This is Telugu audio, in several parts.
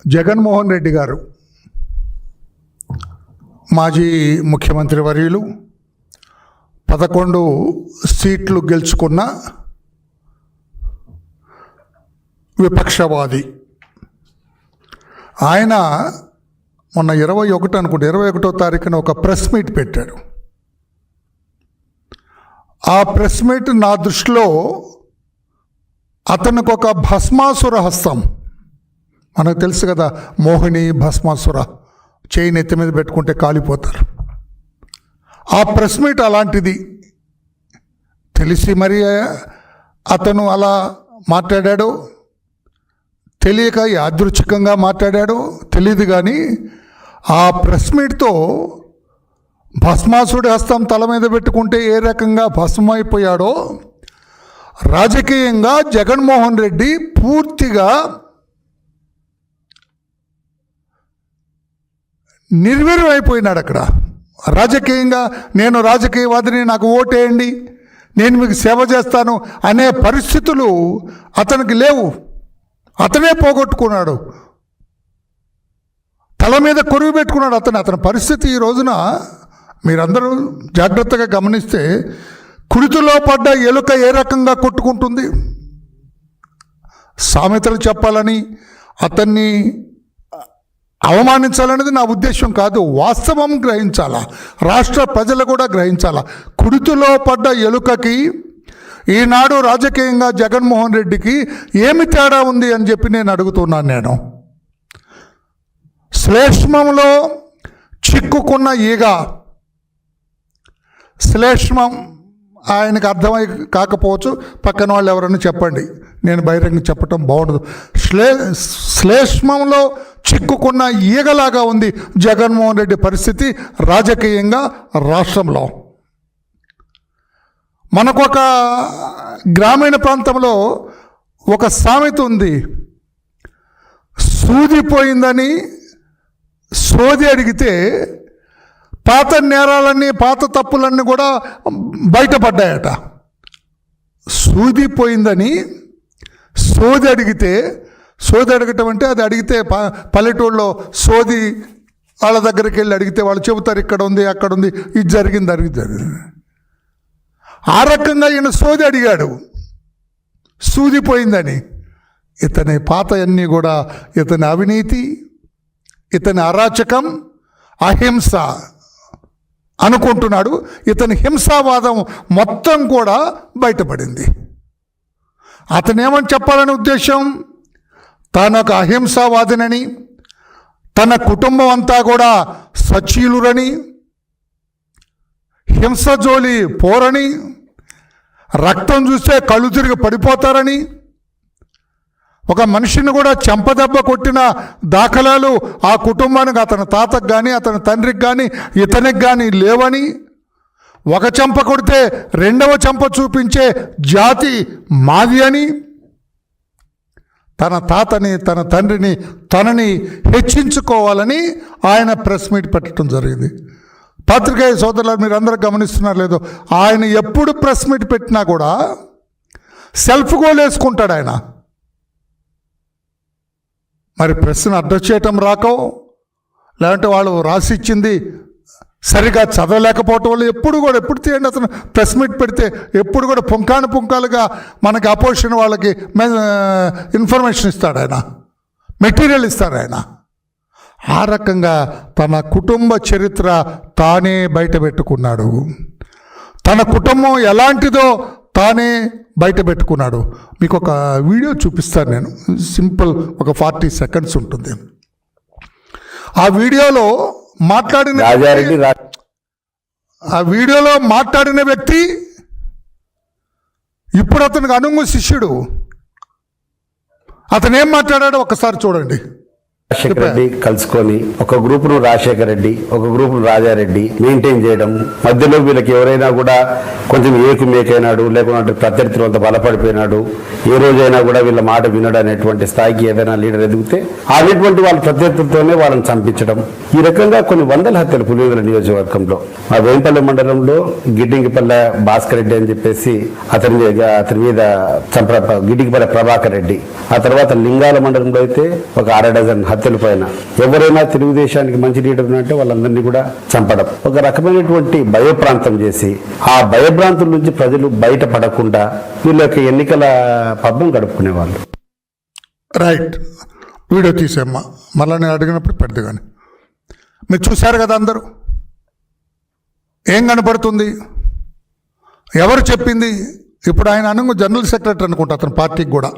జగన్మోహన్ రెడ్డి గారు మాజీ ముఖ్యమంత్రి వర్యులు 11 సీట్లు గెలుచుకున్న విపక్షవాది. ఆయన మొన్న 21వ తారీఖున ఒక ప్రెస్ మీట్ పెట్టాడు. ఆ ప్రెస్ మీట్ నా దృష్టిలో అతనికి ఒక భస్మాసుర హస్తం. మనకు తెలుసు కదా, మోహిని భస్మాసుర, చేయి నెత్తి మీద పెట్టుకుంటే కాలిపోతారు. ఆ ప్రెస్ మీట్ అలాంటిది. తెలిసి మరి అతను అలా మాట్లాడాడు, తెలియక యాదృచ్ఛికంగా మాట్లాడాడు తెలియదు. కానీ ఆ ప్రెస్ మీట్తో భస్మాసుడి హస్తం తల మీద పెట్టుకుంటే ఏ రకంగా భస్మైపోయాడో రాజకీయంగా జగన్మోహన్ రెడ్డి పూర్తిగా నిర్వీర్యం అయిపోయినాడు. అక్కడ రాజకీయంగా నేను రాజకీయవాదిని, నాకు ఓటేయండి, నేను మీకు సేవ చేస్తాను అనే పరిస్థితులు అతనికి లేవు. అతనే పోగొట్టుకున్నాడు, తల మీద కొరువు పెట్టుకున్నాడు. అతని పరిస్థితి ఈ రోజున మీరందరూ జాగ్రత్తగా గమనిస్తే కుడితిలో పడ్డ ఎలుక ఏ రకంగా కొట్టుకుంటుంది. సామెతలు చెప్పాలని అతన్ని అవమానించాలనేది నా ఉద్దేశం కాదు. వాస్తవం గ్రహించాలా, రాష్ట్ర ప్రజలు కూడా గ్రహించాలా. కుడితిలో పడ్డ ఎలుకకి ఈనాడు రాజకీయంగా జగన్మోహన్ రెడ్డికి ఏమి తేడా ఉంది అని చెప్పి నేను అడుగుతున్నాను. నేను శ్లేష్మంలో చిక్కుకున్న ఈగ, శ్లేష్మం ఆయనకు అర్థమై కాకపోవచ్చు, పక్కన వాళ్ళు ఎవరన్నా చెప్పండి, నేను బహిరంగ చెప్పటం బాగుండదు. శ్లేష్మంలో చిక్కుకున్న ఈగలాగా ఉంది జగన్మోహన్ రెడ్డి పరిస్థితి రాజకీయంగా రాష్ట్రంలో. మనకొక గ్రామీణ ప్రాంతంలో ఒక సామెత ఉంది, సూదిపోయిందని సోది అడిగితే పాత నేరాలన్నీ పాత తప్పులన్నీ కూడా బయటపడ్డాయట. సూదిపోయిందని సోది అడిగితే, సోది అడగటం అంటే అది అడిగితే పల్లెటూళ్ళలో సోది వాళ్ళ దగ్గరికి వెళ్ళి అడిగితే వాళ్ళు చెబుతారు ఇక్కడ ఉంది అక్కడ ఉంది, ఇది జరిగింది. ఆ రకంగా ఈయన సోది అడిగాడు, సూదిపోయిందని. ఇతని పాత అన్నీ కూడా ఇతని అవినీతి, ఇతని అరాచకం, అహింస అనుకుంటున్నాడు. ఇతని హింసావాదం మొత్తం కూడా బయటపడింది. అతనేమని చెప్పాలనే ఉద్దేశం, తాను ఒక అహింసావాదినని, తన కుటుంబం అంతా కూడా సచీలురని, హింస జోలి పోరని, రక్తం చూస్తే కళ్ళు తిరిగి పడిపోతారని, ఒక మనిషిని కూడా చెంపదెబ్బ కొట్టిన దాఖలాలు ఆ కుటుంబానికి, అతని తాతకు కానీ అతని తండ్రికి కానీ ఇతనికి కానీ లేవని, ఒక చెంప కొడితే రెండవ చెంప చూపించే జాతి మాది అని, తన తాతని తన తండ్రిని తనని హెచ్చించుకోవాలని ఆయన ప్రెస్ మీట్ పెట్టడం జరిగింది. పాత్రికేయ సోదరులు మీరు అందరూ గమనిస్తున్నారు లేదో, ఆయన ఎప్పుడు ప్రెస్ మీట్ పెట్టినా కూడా సెల్ఫ్ గోల్ వేసుకుంటాడు ఆయన. మరి ప్రెస్ను అడ్రస్ చేయటం రాకో, లేదంటే వాళ్ళు రాసి ఇచ్చింది సరిగా చదవలేకపోవటం వల్ల ఎప్పుడు తీయండి అతను ప్రెస్ మీట్ పెడితే ఎప్పుడు కూడా పుంకాలుగా మనకి అపోజిషన్ వాళ్ళకి ఇన్ఫర్మేషన్ ఇస్తాడు ఆయన, మెటీరియల్ ఇస్తాడు ఆయన. ఆ రకంగా తన కుటుంబ చరిత్ర తానే బయట పెట్టుకున్నాడు. తన కుటుంబం ఎలాంటిదో తానే బయట పెట్టుకున్నాడు. మీకు ఒక వీడియో చూపిస్తాను నేను, సింపుల్, ఒక 40 సెకండ్స్ ఉంటుంది. ఆ వీడియోలో మాట్లాడిన వ్యక్తి ఇప్పుడు అతనికి అనుంగు శిష్యుడు. అతను ఏం మాట్లాడాడో ఒకసారి చూడండి. రాజశేఖర రెడ్డి కలుసుకొని ఒక గ్రూపును రాజశేఖర రెడ్డి, ఒక గ్రూపును రాజారెడ్డి మెయింటైన్ చేయడం, మధ్యలో వీళ్ళకి ఎవరైనా కూడా కొంచెం ఏకుమేకైనాడు, లేకుంటే ప్రత్యర్థులు అంత బలపడిపోయినాడు, ఏ రోజైనా కూడా వీళ్ళ మాట వినడు అనేటువంటి స్థాయికి ఏదైనా లీడర్ ఎదిగితే అనేటువంటి వాళ్ళ ప్రత్యర్థులతోనే వాళ్ళని చంపించడం. ఈ రకంగా కొన్ని వందల హత్యలు పులివెందుల నియోజకవర్గంలో. మా వేంపల్లి మండలంలో గిడ్డింగిపల్లె భాస్కర్ రెడ్డి అని చెప్పేసి అతని మీద గిడ్డింగిపల్లె ప్రభాకర్ రెడ్డి. ఆ తర్వాత లింగాల మండలంలో అయితే ఒక 6 డజన్ కత్తుల పైన ఎవరైనా తెలుగుదేశానికి మంచి లీడర్ అంటే వాళ్ళందరినీ కూడా చంపడం, ఒక రకమైనటువంటి భయప్రాంతం చేసి ఆ భయభ్రాంతుల నుంచి ప్రజలు బయటపడకుండా వీళ్ళ యొక్క ఎన్నికల పబ్బం గడుపుకునేవాళ్ళు. రైట్, వీడియో తీసేమ్మా, మళ్ళీ నేను అడిగినప్పుడు పెడదు. కానీ మీరు చూశారు కదా అందరూ, ఏం కనపడుతుంది, ఎవరు చెప్పింది? ఇప్పుడు ఆయన అనగా జనరల్ సెక్రటరీ అనుకుంటా, అతను పార్టీకి కూడా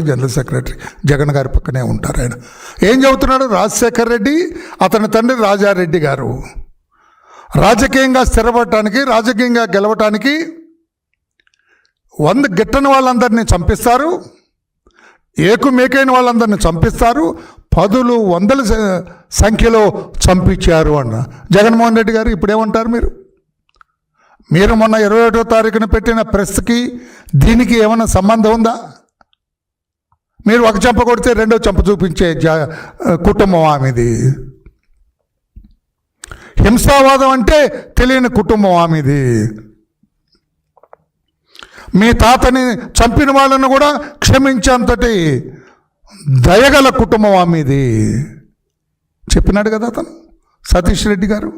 జనరల్ సెక్రటరీ, జగన్ గారి పక్కనే ఉంటారు. ఆయన ఏం చెబుతున్నాడు? రాజశేఖర్ రెడ్డి, అతని తండ్రి రాజారెడ్డి గారు రాజకీయంగా స్థిరపడటానికి, రాజకీయంగా గెలవటానికి 100 గిట్టని వాళ్ళందరినీ చంపిస్తారు, ఏకుమేకైన వాళ్ళందరినీ చంపిస్తారు, 10లు 100ల సంఖ్యలో చంపించారు అన్న జగన్మోహన్ రెడ్డి గారు. ఇప్పుడేమంటారు మీరు మొన్న 21వ తారీఖున పెట్టిన ప్రెస్కి దీనికి ఏమైనా సంబంధం ఉందా? మీరు ఒక చెంప కొడితే రెండో చెంప చూపించే కుటుంబం ఆమెది. హింసావాదం అంటే తెలియని కుటుంబం ఆమెది. మీ తాతని చంపిన వాళ్ళను కూడా క్షమించేంతటి దయగల కుటుంబం ఆమెది. చెప్పినాడు కదా అతను సతీష్ రెడ్డి గారు.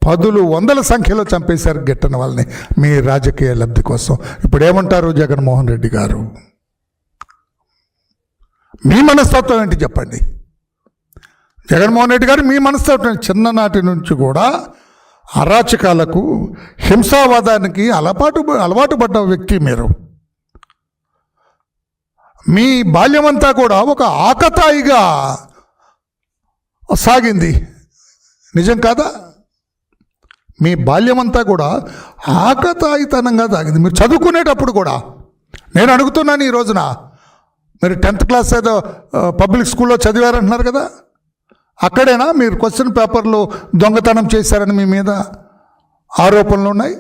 10లు 100ల సంఖ్యలో చంపేశారు గిట్టని వాళ్ళని మీ రాజకీయ లబ్ధి కోసం. ఇప్పుడు ఏమంటారు జగన్మోహన్ రెడ్డి గారు? మీ మనస్తత్వం ఏంటి చెప్పండి. జగన్మోహన్ రెడ్డి గారు మీ మనస్తత్వం చిన్ననాటి నుంచి కూడా అరాచకాలకు, హింసావాదానికి అలవాటు పడ్డ వ్యక్తి మీరు. మీ బాల్యమంతా కూడా ఒక ఆకతాయిగా సాగింది, నిజం కాదా? మీ బాల్యమంతా కూడా ఆకతాయితనంగా సాగింది. మీరు చదువుకునేటప్పుడు కూడా నేను అడుగుతున్నాను, ఈ రోజున మీరు 10th క్లాస్ ఏదో పబ్లిక్ స్కూల్లో చదివారంటున్నారు కదా, అక్కడేనా మీరు క్వశ్చన్ పేపర్లు దొంగతనం చేశారని మీ మీద ఆరోపణలు ఉన్నాయి?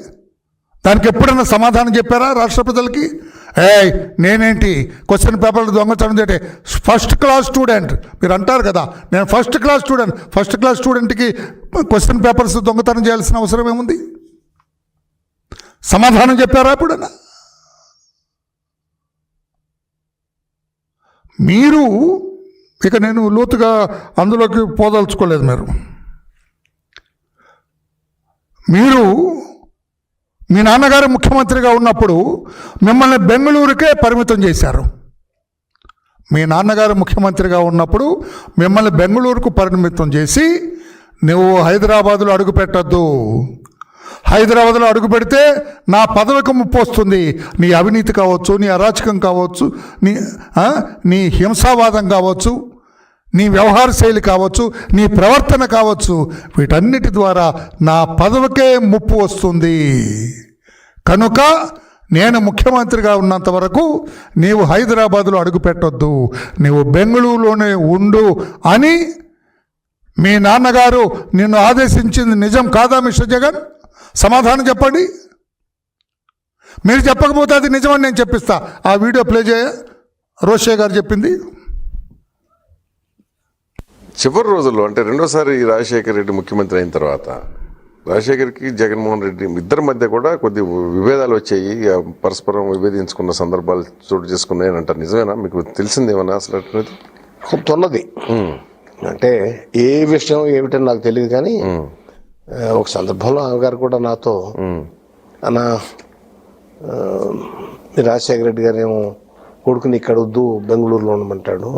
దానికి ఎప్పుడైనా సమాధానం చెప్పారా రాష్ట్ర ప్రజలకి? నేనేంటి క్వశ్చన్ పేపర్లు దొంగతనం చేస్తే ఫస్ట్ క్లాస్ స్టూడెంట్ మీరు అంటారు కదా, నేను ఫస్ట్ క్లాస్ స్టూడెంట్కి క్వశ్చన్ పేపర్స్ దొంగతనం చేయాల్సిన అవసరం ఏముంది? సమాధానం చెప్పారా ఎప్పుడైనా? మీరు ఇక నేను లోతుగా అందులోకి పోదలుచుకోలేదు. మీరు మీ నాన్నగారు ముఖ్యమంత్రిగా ఉన్నప్పుడు మిమ్మల్ని బెంగళూరుకే పరిమితం చేశారు. మీ నాన్నగారు ముఖ్యమంత్రిగా ఉన్నప్పుడు మిమ్మల్ని బెంగళూరుకు పరిమితం చేసి, నువ్వు హైదరాబాదులో అడుగు పెట్టద్దు, హైదరాబాద్లో అడుగు పెడితే నా పదవికి ముప్పు వస్తుంది, నీ అవినీతి కావచ్చు, నీ అరాచకం కావచ్చు, నీ హింసావాదం కావచ్చు, నీ వ్యవహార శైలి కావచ్చు, నీ ప్రవర్తన కావచ్చు, వీటన్నిటి ద్వారా నా పదవికే ముప్పు వస్తుంది. కనుక నేను ముఖ్యమంత్రిగా ఉన్నంత వరకు నీవు హైదరాబాదులో అడుగు పెట్టొద్దు, నీవు బెంగళూరులోనే ఉండు అని మీ నాన్నగారు నిన్ను ఆదేశించింది నిజం కాదా మిస్టర్ జగన్? సమాధానం చెప్పండి. మీరు చెప్పకపోతే అది నిజమని నేను చెప్పిస్తా. ఆ వీడియో ప్లే చేయ, రోషే గారు చెప్పింది. చివరి రోజుల్లో అంటే రెండోసారి రాజశేఖర్ రెడ్డి ముఖ్యమంత్రి అయిన తర్వాత రాజశేఖర్కి జగన్మోహన్ రెడ్డి ఇద్దరి మధ్య కూడా కొద్ది విభేదాలు వచ్చాయి, పరస్పరం విభేదించుకున్న సందర్భాలు చోటు చేసుకున్నాయని అంటారు. నిజమేనా? మీకు తెలిసిందేమన్నా అసలు? కొంత ఉన్నది అంటే ఏ విషయం ఏమిటని నాకు తెలియదు, కానీ ఒక సందర్భంలో ఆమెగారు కూడా నాతో అన్న రాజశేఖర రెడ్డి గారు ఏమో కొడుకుని ఇక్కడ వద్దు బెంగళూరులో ఉండమంటాడు,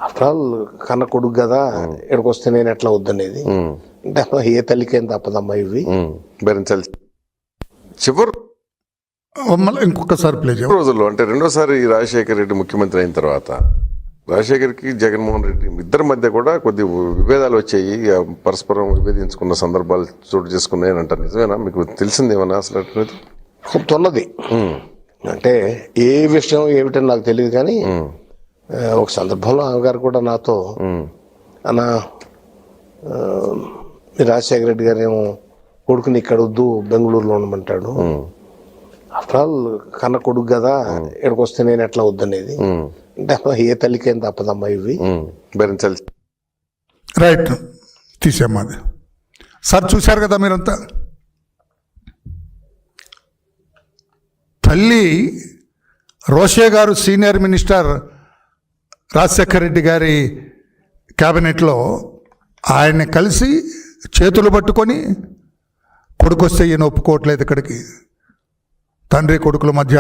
ఆఫ్టర్ ఆల్ కన్న కొడుకు కదా, ఇక్కడికి వస్తే నేను ఎట్లా వద్దనేది అంటే ఏ తల్లికేం తప్పదమ్మా ఇవి భరించాలి. చివరి ఇంకొకసారి ప్లే చేయ. రోజుల్లో అంటే రెండోసారి రాజశేఖర్ రెడ్డి ముఖ్యమంత్రి అయిన తర్వాత రాజశేఖర్కి జగన్మోహన్ రెడ్డి ఇద్దరి మధ్య కూడా కొద్ది విభేదాలు వచ్చాయి, పరస్పరం విభేదించుకున్న సందర్భాలు చోటు చేసుకున్నాయని అంటారు. నిజమేనా? మీకు తెలిసిందేమన్నా అసలు? కొంత ఉన్నది అంటే ఏ విషయం ఏమిటని నాకు తెలియదు, కానీ ఒక సందర్భంలో ఆమెగారు కూడా నాతో అన్న రాజశేఖర రెడ్డి గారు ఏమో కొడుకుని ఇక్కడ వద్దు బెంగళూరులో ఉండమంటాడు, ఆఫ్టర్ ఆల్ కన్న కొడుకు కదా, ఇక్కడికి వస్తే నేను ఎట్లా వద్దనేది అంటే ఏ తల్లికేం తప్పదమ్మా ఇవి భరించాలి. రైట్, తీసేమ్మది. సార్ చూశారు కదా మీరంతా, తల్లి రోషే గారు సీనియర్ మినిస్టర్ రాజశేఖర రెడ్డి గారి క్యాబినెట్లో ఆయన్ని కలిసి చేతులు పట్టుకొని కొడుకు వస్తే ఈయన ఒప్పుకోవట్లేదు, ఇక్కడికి తండ్రి కొడుకుల మధ్య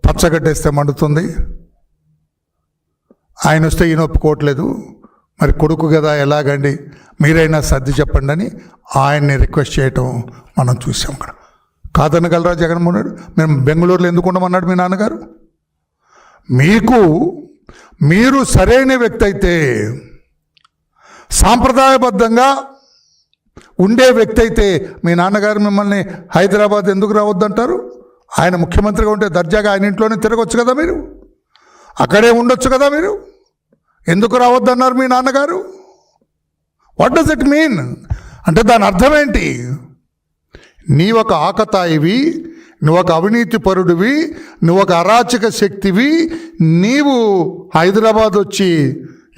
పచ్చగడ్డేస్తే మండుతుంది, ఆయన వస్తే ఈయన ఒప్పుకోవట్లేదు, మరి కొడుకు కదా ఎలాగండి, మీరైనా సర్ది చెప్పండి అని ఆయన్ని రిక్వెస్ట్ చేయటం మనం చూసాం. అక్కడ కాదనగలరా జగన్మోహన్ రెడ్డి? మేము బెంగళూరులో ఎందుకు ఉండమన్నాడు మీ నాన్నగారు? మీరు సరైన వ్యక్తి అయితే, సాంప్రదాయబద్ధంగా ఉండే వ్యక్తి అయితే మీ నాన్నగారు మిమ్మల్ని హైదరాబాద్ ఎందుకు రావద్దంటారు? ఆయన ముఖ్యమంత్రిగా ఉంటే దర్జాగా ఆయన ఇంట్లోనే తిరగొచ్చు కదా, మీరు అక్కడే ఉండొచ్చు కదా, మీరు ఎందుకు రావద్దన్నారు మీ నాన్నగారు? What does it mean? అంటే దాని అర్థం ఏంటి? నీ ఒక ఆకతాయివి, నువ్వు ఒక అవినీతి పరుడివి, నువ్వు ఒక అరాచక శక్తివి, నీవు హైదరాబాద్ వచ్చి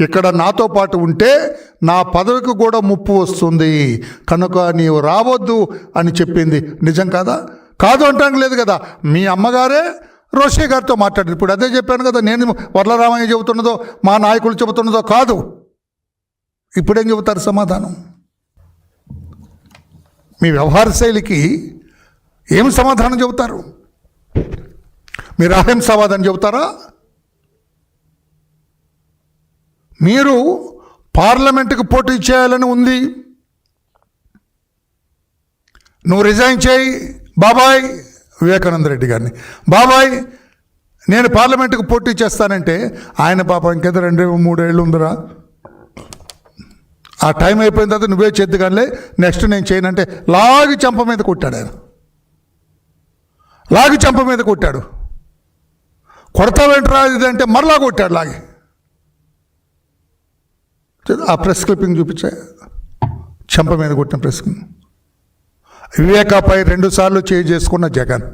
ఇక్కడ నాతో పాటు ఉంటే నా పదవికి కూడా ముప్పు వస్తుంది కనుక నీవు రావద్దు అని చెప్పింది నిజం కాదా? కాదు అంటానికి లేదు కదా. మీ అమ్మగారే రోషే గారితో మాట్లాడారు. ఇప్పుడు అదే చెప్పాను కదా, నేను వరలరామయ్య చెబుతున్నదో మా నాయకులు చెబుతున్నదో కాదు. ఇప్పుడేం చెబుతారు సమాధానం? మీ వ్యవహార శైలికి ఏం సమాధానం చెబుతారు? మీరు అహింసావాదని చెబుతారా? మీరు పార్లమెంటుకు పోటీ చేయాలని ఉంది, నువ్వు రిజైన్ చేయి బాబాయ్, వివేకానంద రెడ్డి గారిని, బాబాయ్ నేను పార్లమెంటుకు పోటీ చేస్తానంటే ఆయన పాప ఇంకేదో 2-3 ఏళ్ళు ఉందిరా, ఆ టైం అయిపోయిన తర్వాత నువ్వే చేద్దు కానీ నెక్స్ట్ నేను చేయనంటే లాగి చెంప మీద కొట్టాడు. ఆయన లాగి చెంప మీద కొట్టాడు. కొడతావేంట్రా ఇదంటే మరలా కొట్టాడు లాగి. ఆ ప్రెస్ క్లిప్పింగ్ చూపించా, చెంప మీద కొట్టిన ప్రెస్ క్లిప్పింగ్. వివేకాపై 2 సార్లు చేయి చేసుకున్న జగన్.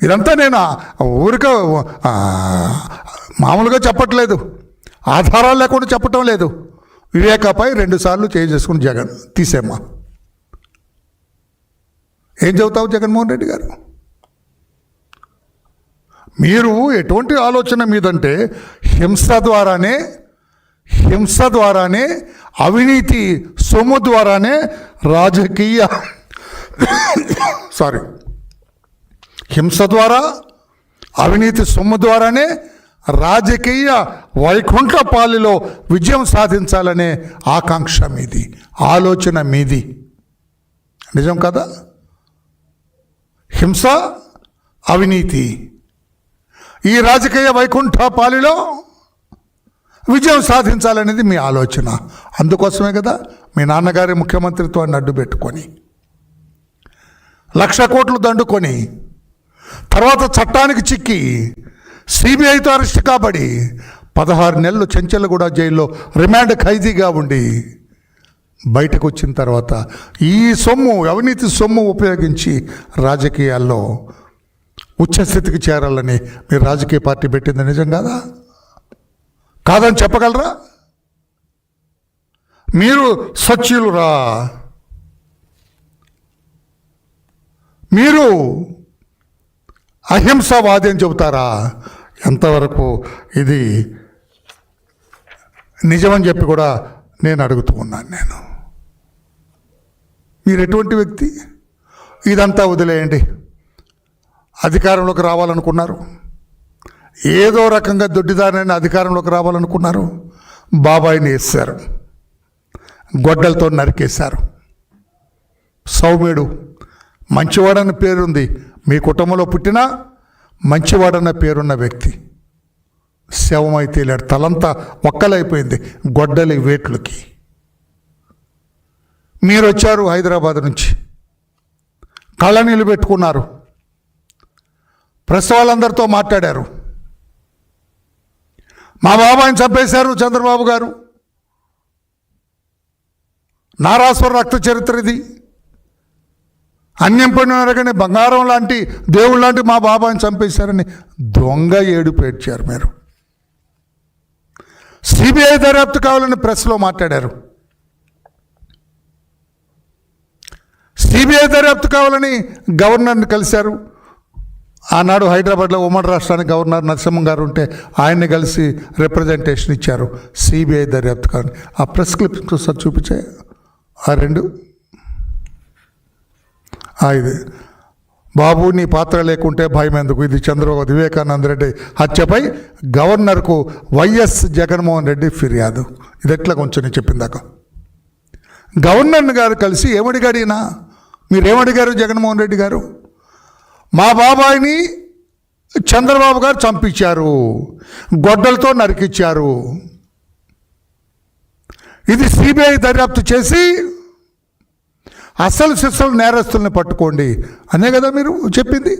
ఇదంతా నేను ఊరికే మామూలుగా చెప్పట్లేదు, ఆధారాలు లేకుండా చెప్పటం లేదు. వివేకాపై 2 సార్లు చేయి చేసుకున్న జగన్ తీసేమ్మా. ఏం చెబుతావు జగన్మోహన్ రెడ్డి గారు? మీరు ఎటువంటి ఆలోచన మీదంటే హింస ద్వారానే అవినీతి సొమ్ము ద్వారానే రాజకీయ హింస ద్వారా అవినీతి సొమ్ము ద్వారానే రాజకీయ వైకుంఠపాలిలో విజయం సాధించాలనే ఆకాంక్ష మీది, ఆలోచన మీది. నిజం కదా? హింస, అవినీతి, ఈ రాజకీయ వైకుంఠపాలిలో విజయం సాధించాలనేది మీ ఆలోచన. అందుకోసమే కదా మీ నాన్నగారి ముఖ్యమంత్రిత్వాన్ని అడ్డు పెట్టుకొని 1,00,000 కోట్లు దండుకొని తర్వాత చట్టానికి చిక్కి సిబిఐతో అరెస్ట్ కాబడి 16 నెలలు చెంచలగూడ జైల్లో రిమాండ్ ఖైదీగా ఉండి బయటకు వచ్చిన తర్వాత ఈ సొమ్ము, అవినీతి సొమ్ము ఉపయోగించి రాజకీయాల్లో ఉచ్చస్థితికి చేరాలని మీరు రాజకీయ పార్టీ పెట్టింది నిజం కాదా? కాదని చెప్పగలరా? మీరు సచ్యులురా, మీరు అహింసావాది అని చెబుతారా? ఎంతవరకు ఇది నిజమని చెప్పి కూడా నేను అడుగుతూ ఉన్నాను. మీరు ఎటువంటి వ్యక్తి? ఇదంతా వదిలేయండి. అధికారంలోకి రావాలనుకున్నారు, ఏదో రకంగా దొడ్డిదారిని అధికారంలోకి రావాలనుకున్నారు, బాబాయిని వేశారు, గొడ్డలతో నరికేశారు. సౌమ్యుడు, మంచివాడన్న పేరుంది, మీ కుటుంబంలో పుట్టిన మంచివాడన్న పేరున్న వ్యక్తి శవమైతే లేడు, తలంతా ఒక్కలైపోయింది గొడ్డలి వేట్లకి. మీరు వచ్చారు హైదరాబాద్ నుంచి, కళ్ళ నీళ్ళు పెట్టుకున్నారు, ప్రెస్ వాళ్ళందరితో మాట్లాడారు. మా బాబాయిని చంపేశారు చంద్రబాబు గారు, నారాసుర రక్త చరిత్ర ఇది, అన్యం పడినారగానే బంగారం లాంటి దేవుడు లాంటి మా బాబాయిని చంపేశారని దొంగ ఏడుపు ఏడ్చారు. మీరు సిబిఐ దర్యాప్తు కావాలని ప్రెస్లో మాట్లాడారు. సిబిఐ దర్యాప్తు కావాలని గవర్నర్ని కలిశారు, ఆనాడు హైదరాబాద్లో ఉమ్మడి రాష్ట్రానికి గవర్నర్ నరసింహం గారు ఉంటే ఆయన్ని కలిసి రిప్రజెంటేషన్ ఇచ్చారు సిబిఐ దర్యాప్తు కానీ. ఆ ప్రెస్ క్లిప్స్ ఒకసారి చూపించాయి. ఆ రెండు ఇది బాబు నీ పాత్ర లేకుంటే భయం ఎందుకు, ఇది చంద్రబాబు వివేకానంద రెడ్డి హత్యపై గవర్నర్కు వైఎస్ జగన్మోహన్ రెడ్డి ఫిర్యాదు. ఇది ఎట్లా కొంచెం నేను చెప్పిందాక గవర్నర్ గారు కలిసి ఏమడిగాడినా, మీరేమడిగారు జగన్మోహన్ రెడ్డి గారు? మా బాబాయిని చంద్రబాబు గారు చంపించారు, గొడ్డలతో నరికిచ్చారు, ఇది సిబిఐ దర్యాప్తు చేసి అసలు సిసలు నేరస్తుల్ని పట్టుకోండి అనే కదా మీరు చెప్పింది.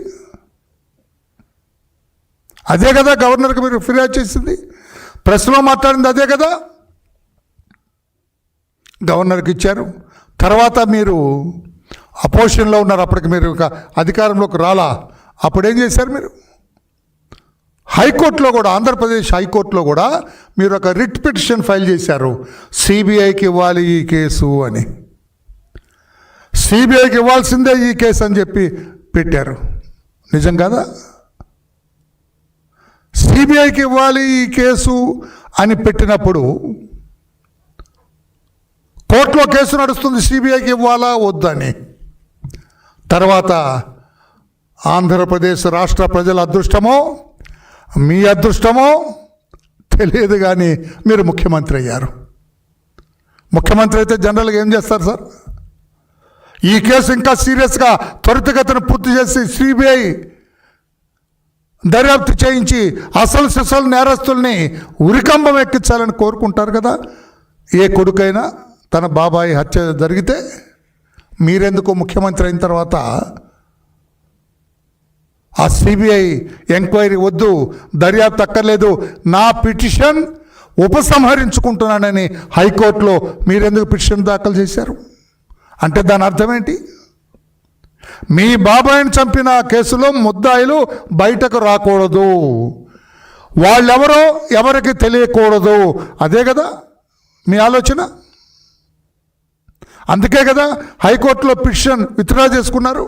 అదే కదా గవర్నర్కి మీరు ఫిర్యాదు చేసింది, ప్రెస్లో మాట్లాడింది అదే కదా. గవర్నర్కి ఇచ్చారు. తర్వాత మీరు అపోజిషన్లో ఉన్నారు, అప్పటికి మీరు అధికారంలోకి రాలా. అప్పుడేం చేశారు మీరు? హైకోర్టులో కూడా, ఆంధ్రప్రదేశ్ హైకోర్టులో కూడా మీరు ఒక రిట్ పిటిషన్ ఫైల్ చేశారు, సిబిఐకి ఇవ్వాలి ఈ కేసు అని. సిబిఐకి ఇవ్వాల్సిందే ఈ కేసు అని చెప్పి పెట్టారు. నిజం కదా? సిబిఐకి ఇవ్వాలి ఈ కేసు అని పెట్టినప్పుడు కోర్టులో కేసు నడుస్తుంది, సిబిఐకి ఇవ్వాలా వద్దని. తర్వాత ఆంధ్రప్రదేశ్ రాష్ట్ర ప్రజల అదృష్టమో మీ అదృష్టమో తెలియదు కానీ మీరు ముఖ్యమంత్రి అయ్యారు. ముఖ్యమంత్రి అయితే జనరల్గా ఏం చేస్తారు సార్? ఈ కేసు ఇంకా సీరియస్గా త్వరితగతిన పూర్తి చేసి సిబిఐ దర్యాప్తు చేయించి అసలు సిసలు నేరస్తుల్ని ఉరికంబం ఎక్కించాలని కోరుకుంటారు కదా. ఏ కొడుకైనా తన బాబాయి హత్య జరిగితే మీరెందుకు ముఖ్యమంత్రి అయిన తర్వాత ఆ సిబిఐ ఎంక్వైరీ వద్దు, దర్యాప్తు అక్కర్లేదు, నా పిటిషన్ ఉపసంహరించుకుంటున్నానని హైకోర్టులో మీరెందుకు పిటిషన్ దాఖలు చేశారు? అంటే దాని అర్థం ఏంటి? మీ బాబాయిని చంపిన కేసులో ముద్దాయిలు బయటకు రాకూడదు, వాళ్ళెవరో ఎవరికి తెలియకూడదు, అదే కదా మీ ఆలోచన. అందుకే కదా హైకోర్టులో పిటిషన్ విత్డ్రా చేసుకున్నారు.